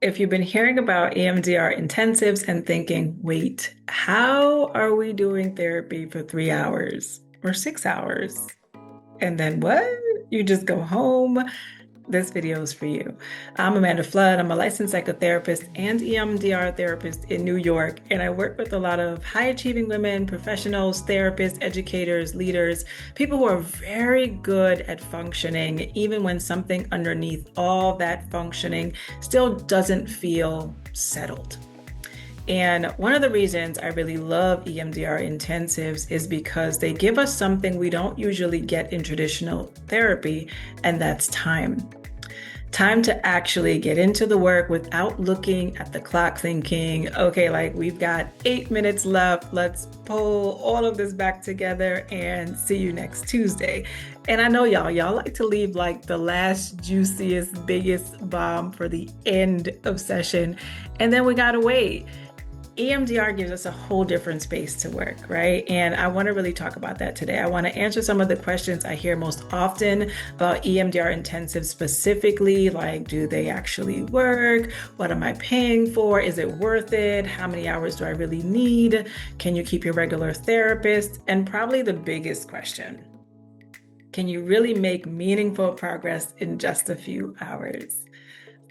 If you've been hearing about EMDR intensives and thinking, wait, how are we doing therapy for 3 hours or 6 hours? And then what? You just go home? This video is for you. I'm Amanda Fludd. I'm a licensed psychotherapist and EMDR therapist in New York, and I work with a lot of high achieving women, professionals, therapists, educators, leaders, people who are very good at functioning, even when something underneath all that functioning still doesn't feel settled. And one of the reasons I really love EMDR intensives is because they give us something we don't usually get in traditional therapy, and that's time. Time to actually get into the work without looking at the clock thinking, okay, like we've got 8 minutes left. Let's pull all of this back together and see you next Tuesday. And I know y'all like to leave like the last juiciest, biggest bomb for the end of session. And then we gotta wait. EMDR gives us a whole different space to work, right? And I want to really talk about that today. I want to answer some of the questions I hear most often about EMDR intensives specifically, like do they actually work? What am I paying for? Is it worth it? How many hours do I really need? Can you keep your regular therapist? And probably the biggest question, can you really make meaningful progress in just a few hours?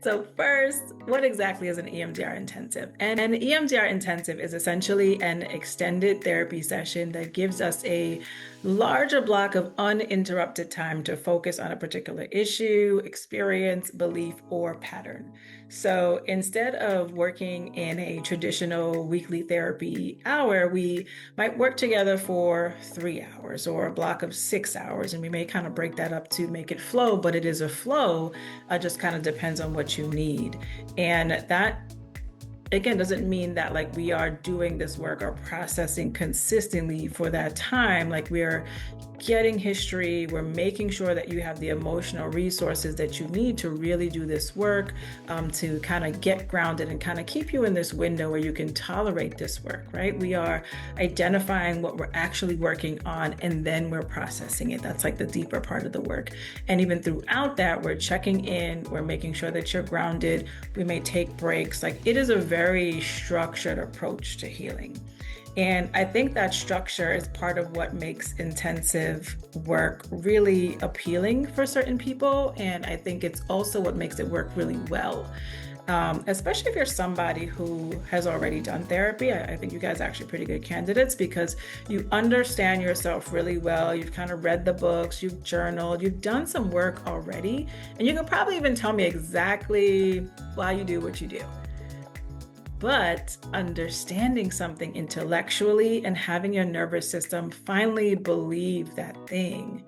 So first, what exactly is an EMDR intensive? And an EMDR intensive is essentially an extended therapy session that gives us a larger block of uninterrupted time to focus on a particular issue, experience, belief, or pattern. So instead of working in a traditional weekly therapy hour, we might work together for 3 hours or a block of 6 hours. And we may kind of break that up to make it flow, but it is a flow. Just kind of depends on what you need. And that again doesn't mean that like we are doing this work or processing consistently for that time. Like we're getting history, we're making sure that you have the emotional resources that you need to really do this work, to kind of get grounded and kind of keep you in this window where you can tolerate this work, right? We are identifying what we're actually working on and then we're processing it. That's like the deeper part of the work. And even throughout that, we're checking in, we're making sure that you're grounded. We may take breaks. Like it is a very structured approach to healing. And I think that structure is part of what makes intensive work really appealing for certain people. And I think it's also what makes it work really well. Especially if you're somebody who has already done therapy. I think you guys are actually pretty good candidates because you understand yourself really well. You've kind of read the books, you've journaled, you've done some work already. And you can probably even tell me exactly why you do what you do. But understanding something intellectually and having your nervous system finally believe that thing,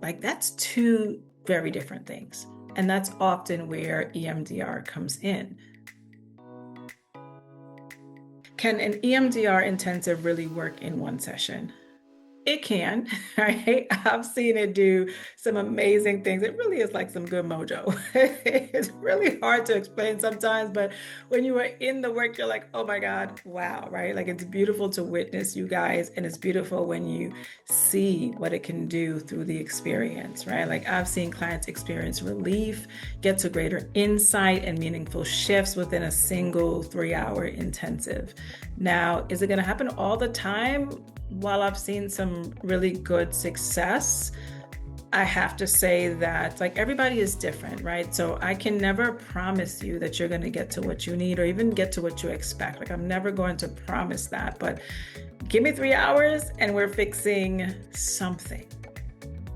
like that's two very different things. And that's often where EMDR comes in. Can an EMDR intensive really work in one session? It can, right? I've seen it do some amazing things. It really is like some good mojo. It's really hard to explain sometimes, but when you are in the work, you're like, oh my God, wow, right? Like it's beautiful to witness you guys, and it's beautiful when you see what it can do through the experience, right? Like I've seen clients experience relief, get to greater insight and meaningful shifts within a single 3-hour intensive. Now, is it going to happen all the time? While I've seen some really good success, I have to say that like everybody is different, right? So I can never promise you that you're going to get to what you need or even get to what you expect. Like I'm never going to promise that, but give me 3 hours and we're fixing something,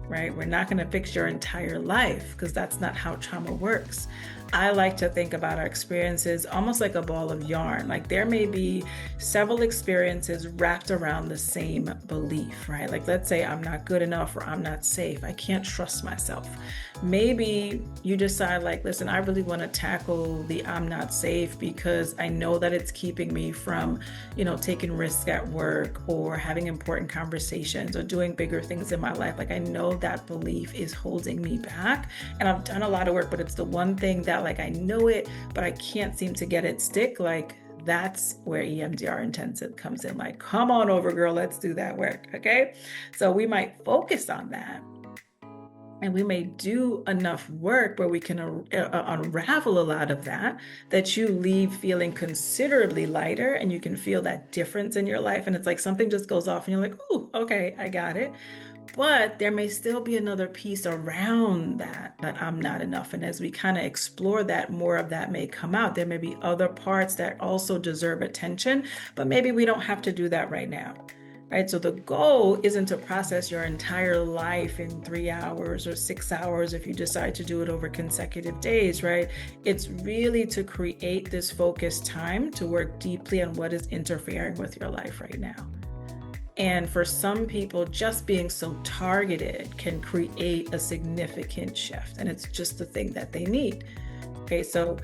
right? We're not going to fix your entire life because that's not how trauma works. I like to think about our experiences almost like a ball of yarn. Like there may be several experiences wrapped around the same belief, right? Like let's say I'm not good enough or I'm not safe. I can't trust myself. Maybe you decide like, listen, I really want to tackle the I'm not safe because I know that it's keeping me from, taking risks at work or having important conversations or doing bigger things in my life. Like I know that belief is holding me back and I've done a lot of work, but it's the one thing that like I know it, but I can't seem to get it stick. Like that's where EMDR Intensive comes in. Like, come on over, girl, let's do that work. Okay. So we might focus on that. And we may do enough work where we can unravel a lot of that you leave feeling considerably lighter, and you can feel that difference in your life. And it's like something just goes off and you're like, oh, okay, I got it. But there may still be another piece around that I'm not enough. And as we kind of explore that, more of that may come out. There may be other parts that also deserve attention, but maybe we don't have to do that right now. Right? So the goal isn't to process your entire life in 3 hours or 6 hours if you decide to do it over consecutive days, right? It's really to create this focused time to work deeply on what is interfering with your life right now. And for some people, just being so targeted can create a significant shift, and it's just the thing that they need. Okay, so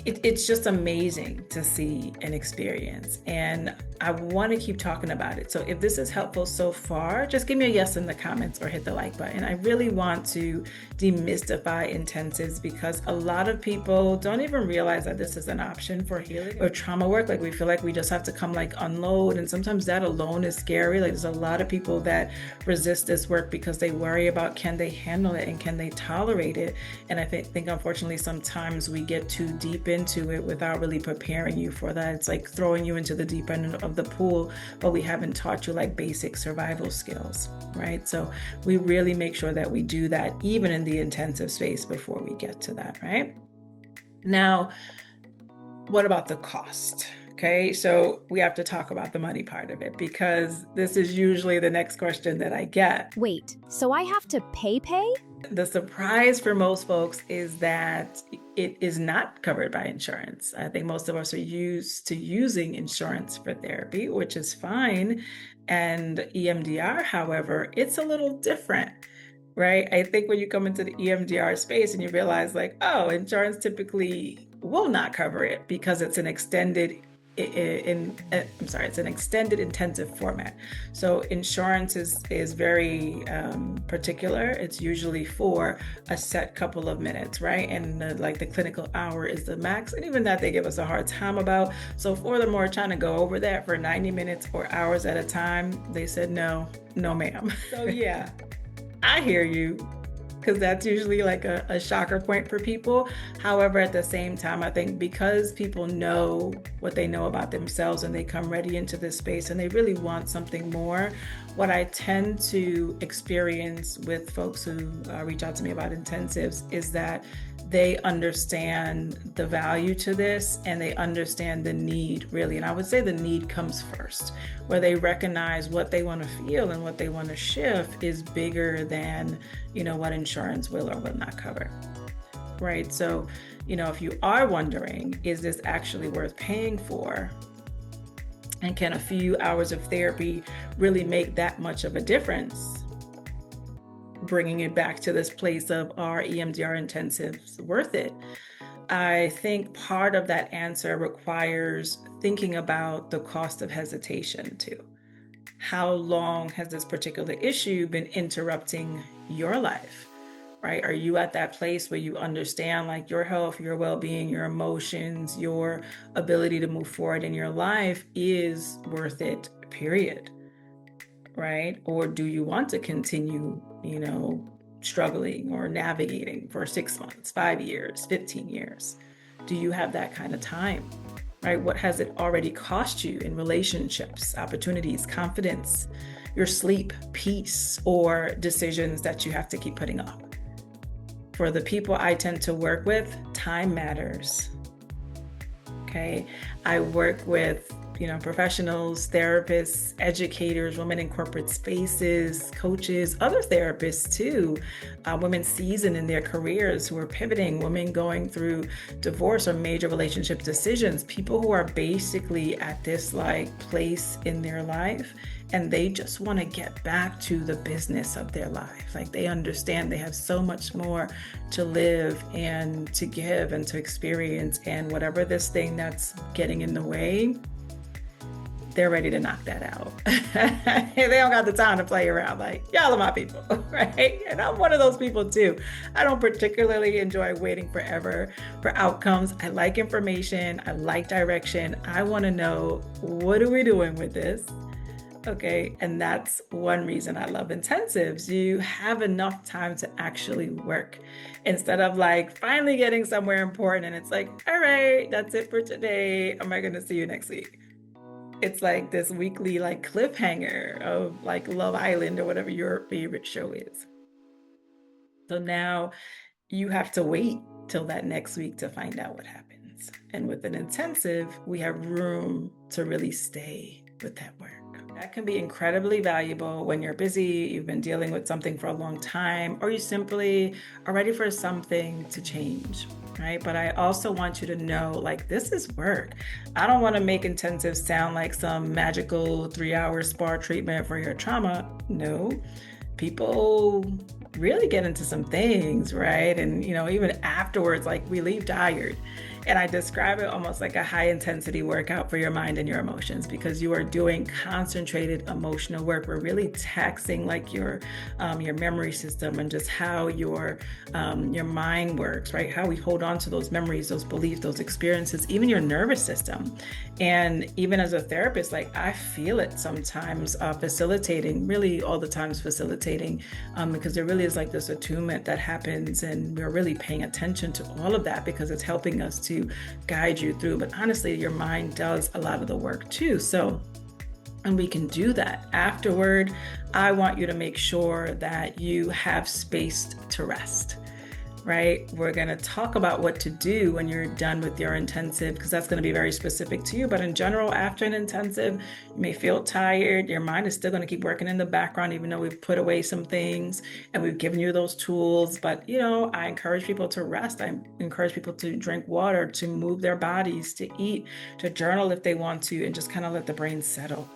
it's just amazing to see and experience, and I want to keep talking about it. So if this is helpful so far, just give me a yes in the comments or hit the like button. I really want to demystify intensives, because a lot of people don't even realize that this is an option for healing or trauma work. Like, we feel like we just have to come like unload, and sometimes that alone is scary. Like, there's a lot of people that resist this work because they worry about, can they handle it and can they tolerate it? And I think unfortunately sometimes we get too deep into it without really preparing you for that. It's like throwing you into the deep end of the pool, but we haven't taught you like basic survival skills, right? So we really make sure that we do that even in the intensive space before we get to that, right? Now, what about the cost? Okay, so we have to talk about the money part of it, because this is usually the next question that I get. Wait, so I have to pay? The surprise for most folks is that it is not covered by insurance. I think most of us are used to using insurance for therapy, which is fine. And EMDR, however, it's a little different, right? I think when you come into the EMDR space and you realize like, oh, insurance typically will not cover it because it's an extended it's an extended intensive format. So insurance is very particular. It's usually for a set couple of minutes, right? And like the clinical hour is the max. And even that they give us a hard time about. So for them are trying to go over that for 90 minutes or hours at a time, they said, no, ma'am. So yeah, I hear you, because that's usually like a shocker point for people. However, at the same time, I think because people know what they know about themselves and they come ready into this space and they really want something more, what I tend to experience with folks who reach out to me about intensives is that they understand the value to this and they understand the need, really. And I would say the need comes first, where they recognize what they want to feel and what they want to shift is bigger than, what insurance will or will not cover, right? So, if you are wondering, is this actually worth paying for? And can a few hours of therapy really make that much of a difference? Bringing it back to this place of, are EMDR intensives worth it? I think part of that answer requires thinking about the cost of hesitation too. How long has this particular issue been interrupting your life, right? Are you at that place where you understand like your health, your well-being, your emotions, your ability to move forward in your life is worth it, period, right? Or do you want to continue, struggling or navigating for 6 months, 5 years, 15 years? Do you have that kind of time? Right? What has it already cost you in relationships, opportunities, confidence, your sleep, peace, or decisions that you have to keep putting off? For the people I tend to work with, time matters. Okay. I work with, professionals, therapists, educators, women in corporate spaces, coaches, other therapists too, women seasoned in their careers who are pivoting, women going through divorce or major relationship decisions, people who are basically at this like place in their life and they just want to get back to the business of their life. Like they understand they have so much more to live and to give and to experience, and whatever this thing that's getting in the way, they're ready to knock that out. They don't got the time to play around. Like, y'all are my people, right? And I'm one of those people too. I don't particularly enjoy waiting forever for outcomes. I like information. I like direction. I want to know, what are we doing with this? Okay, and that's one reason I love intensives. You have enough time to actually work instead of like finally getting somewhere important and it's like, all right, that's it for today. Am I going to see you next week? It's like this weekly like cliffhanger of like Love Island or whatever your favorite show is. So now you have to wait till that next week to find out what happens. And with an intensive, we have room to really stay with that work. That can be incredibly valuable when you're busy, you've been dealing with something for a long time, or you simply are ready for something to change, right? But I also want you to know, like, this is work. I don't want to make intensive sound like some magical 3-hour spa treatment for your trauma. No, people really get into some things, right? And, even afterwards, like we leave tired. And I describe it almost like a high intensity workout for your mind and your emotions because you are doing concentrated emotional work. We're really taxing like your memory system and just how your mind works, right? How we hold on to those memories, those beliefs, those experiences, even your nervous system. And even as a therapist, like I feel it sometimes facilitating, really all the times facilitating, because there really is like this attunement that happens and we're really paying attention to all of that because it's helping us to guide you through. But honestly, your mind does a lot of the work too. So, and we can do that. Afterward, I want you to make sure that you have space to rest, right? We're going to talk about what to do when you're done with your intensive, because that's going to be very specific to you. But in general, after an intensive, you may feel tired. Your mind is still going to keep working in the background, even though we've put away some things and we've given you those tools. But, I encourage people to rest. I encourage people to drink water, to move their bodies, to eat, to journal if they want to, and just kind of let the brain settle.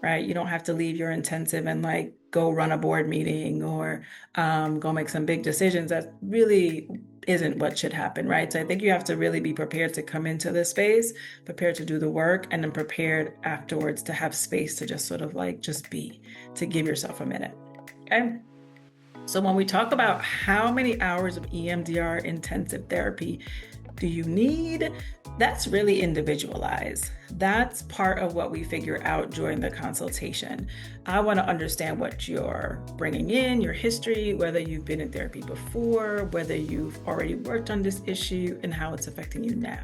Right? You don't have to leave your intensive and like go run a board meeting or go make some big decisions. That really isn't what should happen, right? So I think you have to really be prepared to come into this space, prepared to do the work, and then prepared afterwards to have space to just sort of like just be, to give yourself a minute. Okay. So when we talk about how many hours of EMDR intensive therapy do you need, that's really individualized. That's part of what we figure out during the consultation. I want to understand what you're bringing in, your history, whether you've been in therapy before, whether you've already worked on this issue, and how it's affecting you now.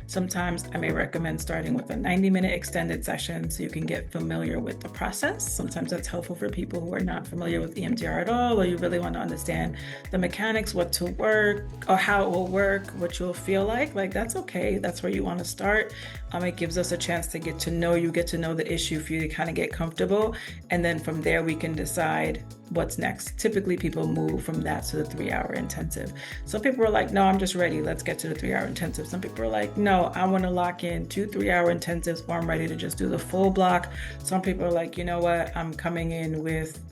Sometimes I may recommend starting with a 90-minute extended session so you can get familiar with the process. Sometimes that's helpful for people who are not familiar with EMDR at all, or you really want to understand the mechanics, what to work, or how it will work, what you'll feel like. Like, that's okay. That's where you want to start. It gives us a chance to get to know you, get to know the issue for you to kind of get comfortable. And then from there, we can decide what's next. Typically, people move from that to the 3-hour intensive. Some people are like, no, I'm just ready. Let's get to the 3-hour intensive. Some people are like, no, I want to lock in 2 3-hour intensives, or I'm ready to just do the full block. Some people are like, you know what? I'm coming in with,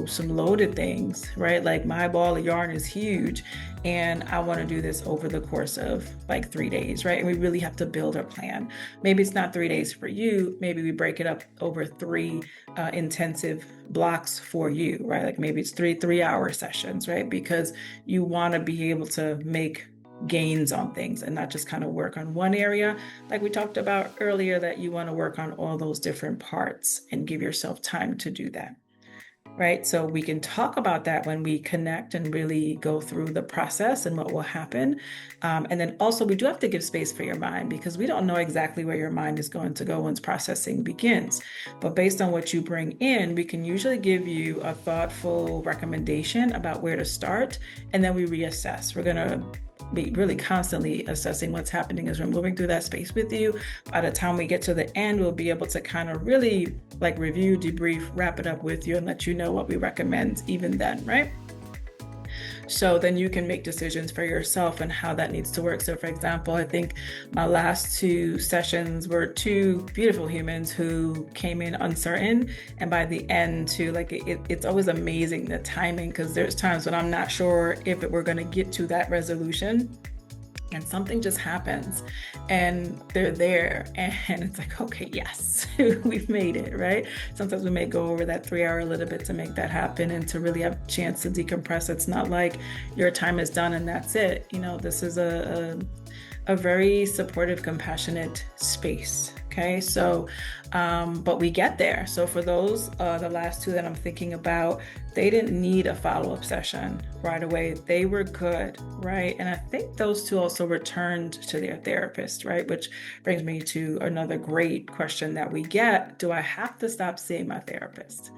some loaded things, right? Like my ball of yarn is huge and I want to do this over the course of like 3 days, right? And we really have to build a plan. Maybe it's not 3 days for you. Maybe we break it up over 3 intensive blocks for you, right? Like maybe it's 3-hour sessions, right? Because you want to be able to make gains on things and not just kind of work on one area. Like we talked about earlier, that you want to work on all those different parts and give yourself time to do that. Right? So we can talk about that when we connect and really go through the process and what will happen. And then also we do have to give space for your mind because we don't know exactly where your mind is going to go once processing begins. But based on what you bring in, we can usually give you a thoughtful recommendation about where to start. And then we reassess. We're going to be really constantly assessing what's happening as we're moving through that space with you. By the time we get to the end, we'll be able to kind of really like review, debrief, wrap it up with you and let you know what we recommend even then, right? So then you can make decisions for yourself and how that needs to work. So for example, I think my last 2 sessions were 2 beautiful humans who came in uncertain. And by the end too, like it's always amazing the timing, because there's times when I'm not sure if we're going to get to that resolution. And something just happens and they're there and it's like, okay, yes, we've made it, right? Sometimes we may go over that 3-hour a little bit to make that happen and to really have a chance to decompress. It's not like your time is done and that's it. This is a very supportive, compassionate space. Okay, so, but we get there. So for those, the last two that I'm thinking about, they didn't need a follow-up session right away. They were good, right? And I think those two also returned to their therapist, right? Which brings me to another great question that we get. Do I have to stop seeing my therapist?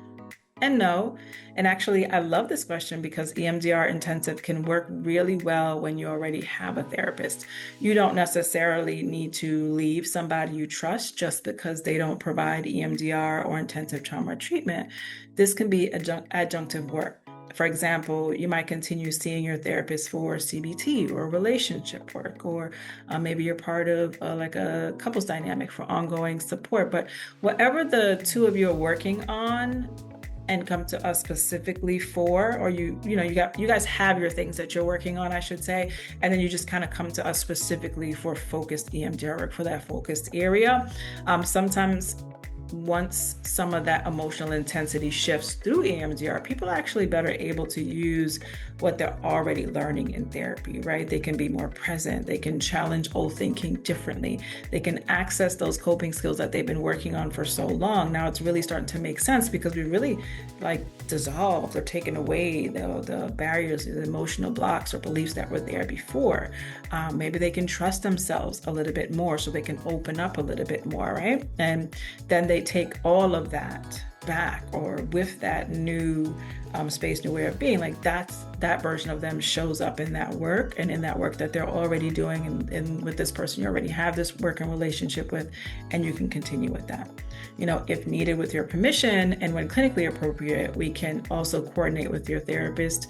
And no. And actually, I love this question because EMDR Intensive can work really well when you already have a therapist. You don't necessarily need to leave somebody you trust just because they don't provide EMDR or intensive trauma treatment. This can be adjunctive work. For example, you might continue seeing your therapist for CBT or relationship work, or maybe you're part of like a couples dynamic for ongoing support. But whatever the two of you are working on, and come to us specifically for, or you guys have your things that you're working on, I should say, and then you just kind of come to us specifically for focused EMDR work for that focused area. Sometimes once some of that emotional intensity shifts through EMDR, people are actually better able to use what they're already learning in therapy, right? They can be more present. They can challenge old thinking differently. They can access those coping skills that they've been working on for so long. Now it's really starting to make sense because we really like dissolved or taken away the barriers, the emotional blocks or beliefs that were there before. Maybe they can trust themselves a little bit more so they can open up a little bit more, right? And then they take all of that back, or with that new space, new way of being, like that version of them shows up in that work, and in that work that they're already doing, and with this person you already have this working relationship with, and you can continue with that. If needed with your permission and when clinically appropriate, we can also coordinate with your therapist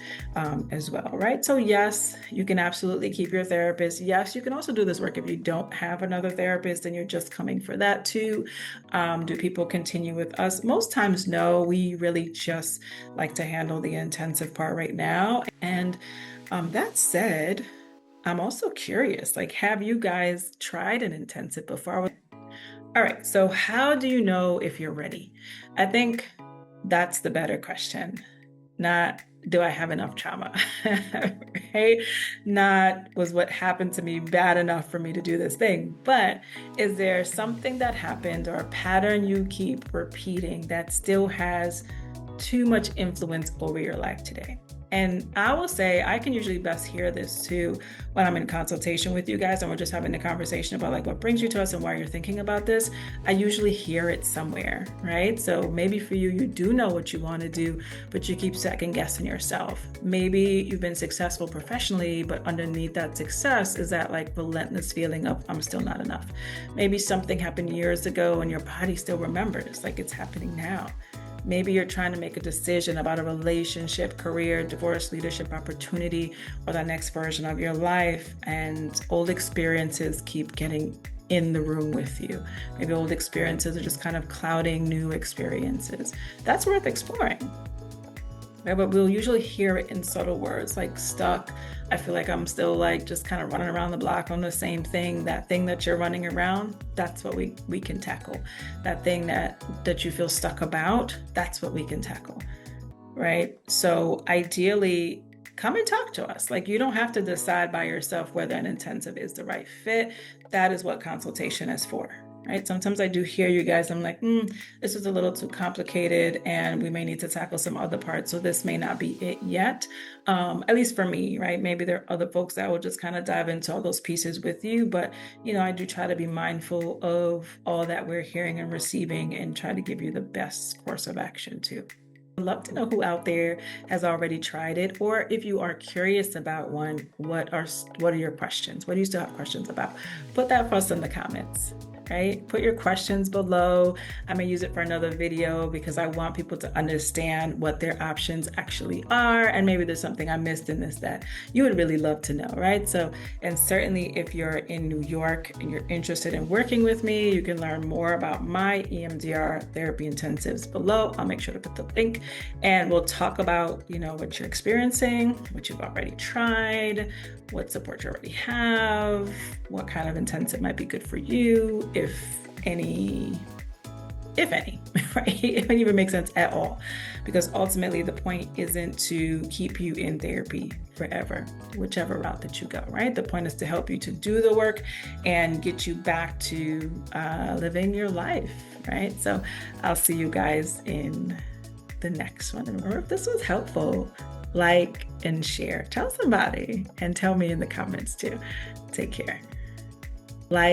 as well, right? So yes, you can absolutely keep your therapist. Yes, you can also do this work if you don't have another therapist and you're just coming for that too. Do people continue with us? Most times, no. We really just like to handle the intensive part right now. And that said, I'm also curious, like, have you guys tried an intensive before? All right, so how do you know if you're ready? I think that's the better question. Not, do I have enough trauma, right? Not, was what happened to me bad enough for me to do this thing? But is there something that happened or a pattern you keep repeating that still has too much influence over your life today? And I will say I can usually best hear this too when I'm in consultation with you guys and we're just having a conversation about like what brings you to us and why you're thinking about this. I usually hear it somewhere, right? So maybe for you, you do know what you want to do, but you keep second guessing yourself. Maybe you've been successful professionally, but underneath that success is that like relentless feeling of I'm still not enough. Maybe something happened years ago and your body still remembers, like it's happening now. Maybe you're trying to make a decision about a relationship, career, divorce, leadership opportunity, or the next version of your life, and old experiences keep getting in the room with you. Maybe old experiences are just kind of clouding new experiences. That's worth exploring. Right? But we'll usually hear it in subtle words like stuck. I feel like I'm still like just kind of running around the block on the same thing. That thing that you're running around, that's what we can tackle. That thing that you feel stuck about, that's what we can tackle, right? So ideally, come and talk to us. Like you don't have to decide by yourself whether an intensive is the right fit. That is what consultation is for. Right? Sometimes I do hear you guys, I'm like, this is a little too complicated and we may need to tackle some other parts. So this may not be it yet, at least for me, right? Maybe there are other folks that will just kind of dive into all those pieces with you. But, I do try to be mindful of all that we're hearing and receiving and try to give you the best course of action too. I'd love to know who out there has already tried it, or if you are curious about one, what are your questions? What do you still have questions about? Put that for us in the comments. Right? Put your questions below. I may use it for another video because I want people to understand what their options actually are. And maybe there's something I missed in this that you would really love to know, right? So, and certainly if you're in New York and you're interested in working with me, you can learn more about my EMDR therapy intensives below. I'll make sure to put the link and we'll talk about, what you're experiencing, what you've already tried, what support you already have, what kind of intensive might be good for you, if any. right? It wouldn't even make sense at all, because ultimately the point isn't to keep you in therapy forever, whichever route that you go, right? The point is to help you to do the work and get you back to living your life, right? So I'll see you guys in the next one. Remember, if this was helpful, like and share. Tell somebody and tell me in the comments too. Take care.